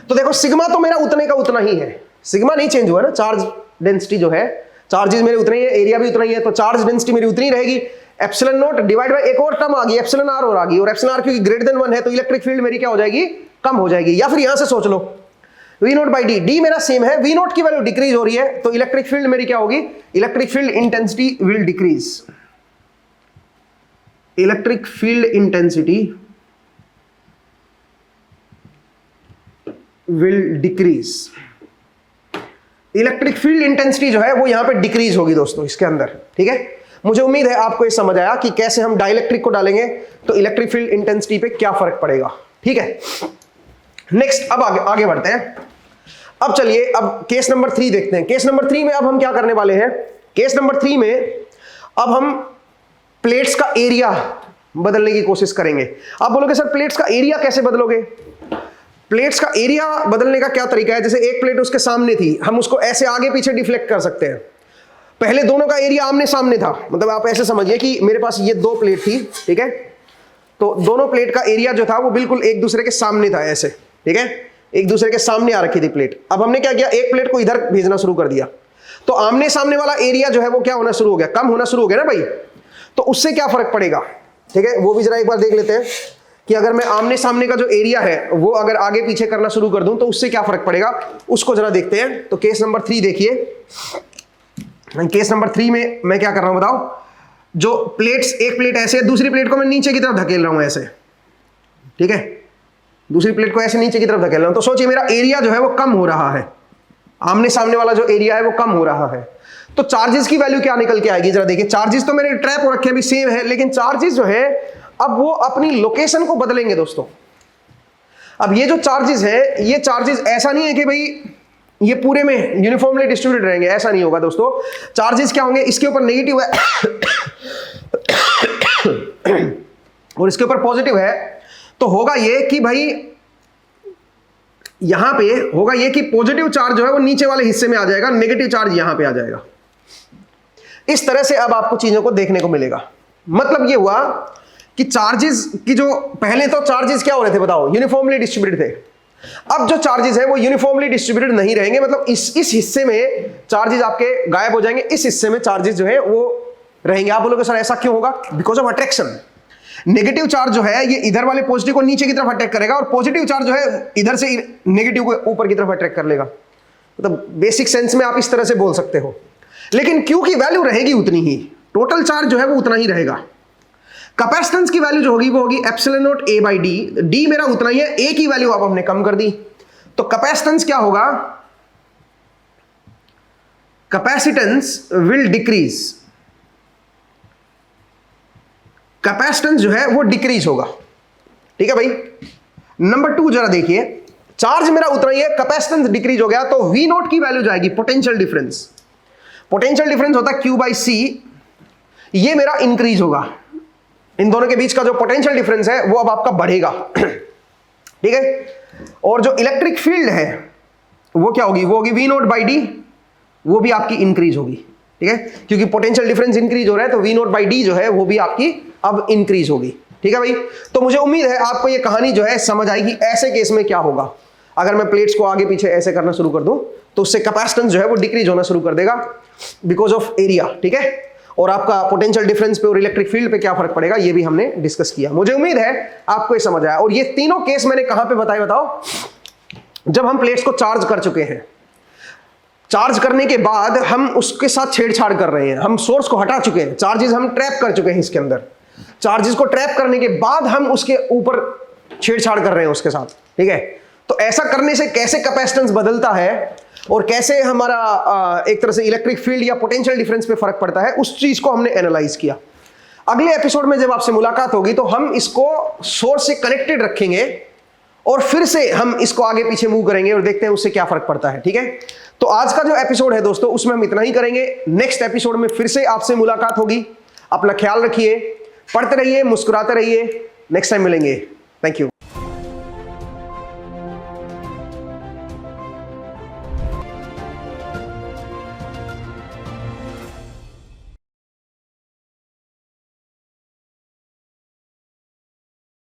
तो देखो सिग्मा तो मेरा उतने का उतना ही है, सिग्मा नहीं चेंज हुआ ना, चार्ज डेंसिटी जो है, चार्जेस मेरे उतने ही है, एरिया भी उतना ही है, तो चार्ज डेंसिटी मेरी उतनी रहेगी। एप्सिलॉन नॉट डिवाइड बाय एक और टर्म आ गई एप्सिलॉन आर और आ गई, और एप्सिलॉन आर क्योंकि ग्रेटर देन 1 है तो इलेक्ट्रिक फील्ड मेरी क्या हो जाएगी, कम हो जाएगी। या फिर यहां से सोच लो V not by D, D मेरा सेम है, वी नॉट की वैल्यू डिक्रीज हो रही है, तो इलेक्ट्रिक फील्ड मेरी क्या होगी, electric field intensity will decrease, electric field intensity will decrease, electric field intensity जो है वो यहां पे डिक्रीज होगी दोस्तों इसके अंदर, ठीक है। मुझे उम्मीद है आपको ये समझ आया कि कैसे हम डाइलेक्ट्रिक को डालेंगे तो इलेक्ट्रिक फील्ड इंटेंसिटी पे क्या फर्क पड़ेगा, ठीक है। नेक्स्ट अब आगे बढ़ते हैं। अब चलिए अब केस नंबर 3 देखते हैं। केस नंबर 3 में अब हम क्या करने वाले हैं, केस नंबर 3 में अब हम प्लेट्स का एरिया बदलने की कोशिश करेंगे। आप बोलोगे सर प्लेट्स का एरिया कैसे बदलोगे, प्लेट्स का एरिया बदलने का क्या तरीका है, जैसे एक प्लेट उसके सामने थी, हम उसको ऐसे आगे पीछे डिफ्लेक्ट कर सकते हैं। पहले दोनों का एरिया आमने सामने था, मतलब आप ऐसे समझिए कि मेरे पास ये 2 प्लेट थी, ठीक है, तो दोनों प्लेट का एरिया जो था वो बिल्कुल एक दूसरे के सामने था ऐसे, ठीक है, एक दूसरे के सामने आ रखी थी प्लेट। अब हमने क्या किया, एक प्लेट को इधर भेजना शुरू कर दिया, तो आमने सामने वाला एरिया जो है वो क्या होना शुरू हो गया, कम होना शुरू हो गया ना भाई। तो उससे क्या फर्क पड़ेगा, ठीक है, वो भी जरा एक बार देख लेते हैं कि अगर मैं आमने सामने का जो एरिया है वो अगर आगे पीछे करना शुरू कर दूं तो उससे क्या फर्क पड़ेगा, उसको जरा देखते हैं। तो केस नंबर 3 देखिए, केस नंबर 3 में मैं क्या कर रहा हूं बताओ, जो प्लेट्स, एक प्लेट ऐसे है, दूसरी प्लेट को मैं नीचे की तरफ धकेल रहा हूं ऐसे, ठीक है, दूसरी प्लेट को ऐसे नीचे की तरफ धकेल रहा हूं, तो सोचिए मेरा एरिया जो है वो कम हो रहा है, आमने सामने वाला जो एरिया है वो कम हो रहा है। तो चार्जेस की वैल्यू क्या निकल के आएगी, जरा देखिए, चार्जेस तो मेरे ट्रैप हो रखे हैं, भी सेम है, लेकिन चार्जेस जो है अब वो अपनी लोकेशन को बदलेंगे दोस्तों। अब ये जो चार्जेस है, ये चार्जेस ऐसा नहीं है कि भाई ये पूरे में यूनिफॉर्मली डिस्ट्रीब्यूटेड रहेंगे, ऐसा नहीं होगा दोस्तों। चार्जेस क्या होंगे, इसके ऊपर नेगेटिव है और इसके ऊपर पॉजिटिव है, तो होगा ये कि भाई यहां पे होगा ये कि पॉजिटिव चार्ज जो है वो नीचे वाले हिस्से में आ जाएगा, नेगेटिव चार्ज यहां पे आ जाएगा। इस तरह से अब आपको चीजों को देखने को मिलेगा। मतलब ये हुआ कि चार्जेस की जो पहले तो चार्जेस क्या हो रहे थे बताओ, यूनिफॉर्मली डिस्ट्रीब्यूटेड थे, अब जो चार्जेस है वो यूनिफॉर्मली डिस्ट्रीब्यूटेड नहीं रहेंगे, मतलब इस हिस्से में चार्जेस आपके गायब हो जाएंगे, इस हिस्से में चार्जेस जो है वो रहेंगे। आप बोलोगे सर ऐसा क्यों होगा, because of attraction. Negative charge जो है ये इधर वाले पॉजिटिव को नीचे की तरफ अट्रैक्ट करेगा, और पॉजिटिव चार्ज जो है इधर से नेगेटिव को ऊपर की तरफ अट्रैक्ट कर लेगा। मतलब बेसिक सेंस में आप इस तरह से बोल सकते हो। लेकिन Q की वैल्यू रहेगी उतनी ही, टोटल चार्ज जो है वो उतना ही रहेगा। कैपेसिटेंस की वैल्यू जो होगी वो होगी epsilon not A by D, D मेरा उतना ही है, A की वैल्यू अब हमने कम कर दी, तो कैपेसिटेंस क्या होगा, कैपेसिटेंस विल डिक्रीज, कैपेसिटेंस जो है वो डिक्रीज होगा। ठीक है भाई। नंबर 2 जरा देखिए, चार्ज मेरा उतना ही है, कैपेसिटेंस डिक्रीज हो गया, तो V नॉट की वैल्यू जाएगी पोटेंशियल डिफरेंस, पोटेंशियल डिफरेंस होता है Q बाई C, ये मेरा इंक्रीज होगा, इन दोनों के बीच का जो पोटेंशियल डिफरेंस है वो अब आपका बढ़ेगा। ठीक है। और जो इलेक्ट्रिक फील्ड है वो क्या होगी, वो होगी V नॉट बाई डी, वो भी आपकी इंक्रीज होगी। ठीक है, क्योंकि पोटेंशियल डिफरेंस इंक्रीज हो रहा है तो V नॉट बाई डी जो है वो भी आपकी अब इंक्रीज होगी। ठीक है भाई। तो मुझे उम्मीद है आपको ये कहानी जो है समझ आएगी, ऐसे केस में क्या होगा अगर मैं प्लेट्स को आगे पीछे ऐसे करना शुरू कर दूं तो उससे कैपेसिटेंस जो है वो डिक्रीज होना शुरू कर देगा बिकॉज ऑफ एरिया। ठीक है, और आपका पोटेंशियल डिफरेंस पे और इलेक्ट्रिक फील्ड पे क्या फर्क पड़ेगा ये भी हमने डिस्कस किया। मुझे उम्मीद है आपको ये समझ आया। और ये तीनों केस मैंने कहां पे बताए बताओ, जब हम प्लेट्स को चार्ज कर चुके हैं, चार्ज करने के बाद हम उसके साथ छेड़छाड़ कर रहे हैं, हम सोर्स को हटा चुके हैं, चार्जेस हम ट्रैप कर चुके हैं इसके अंदर, चार्जेस को ट्रैप करने के बाद हम उसके ऊपर छेड़छाड़ कर रहे हैं उसके साथ। ठीक है, तो ऐसा करने से कैसे कैपेसिटेंस बदलता है और कैसे हमारा एक तरह से इलेक्ट्रिक फील्ड या पोटेंशियल डिफरेंस पे फर्क पड़ता है, उस चीज को हमने एनालाइज किया। अगले एपिसोड में जब आपसे मुलाकात होगी तो हम इसको सोर्स से कनेक्टेड रखेंगे और फिर से हम इसको आगे पीछे मूव करेंगे और देखते हैं उससे क्या फर्क पड़ता है। ठीक है, तो आज का जो एपिसोड है दोस्तों उसमें हम इतना ही करेंगे। नेक्स्ट एपिसोड में फिर से आपसे मुलाकात होगी। अपना ख्याल रखिए, पढ़ते रहिए, मुस्कुराते रहिए। नेक्स्ट टाइम मिलेंगे। Thank you.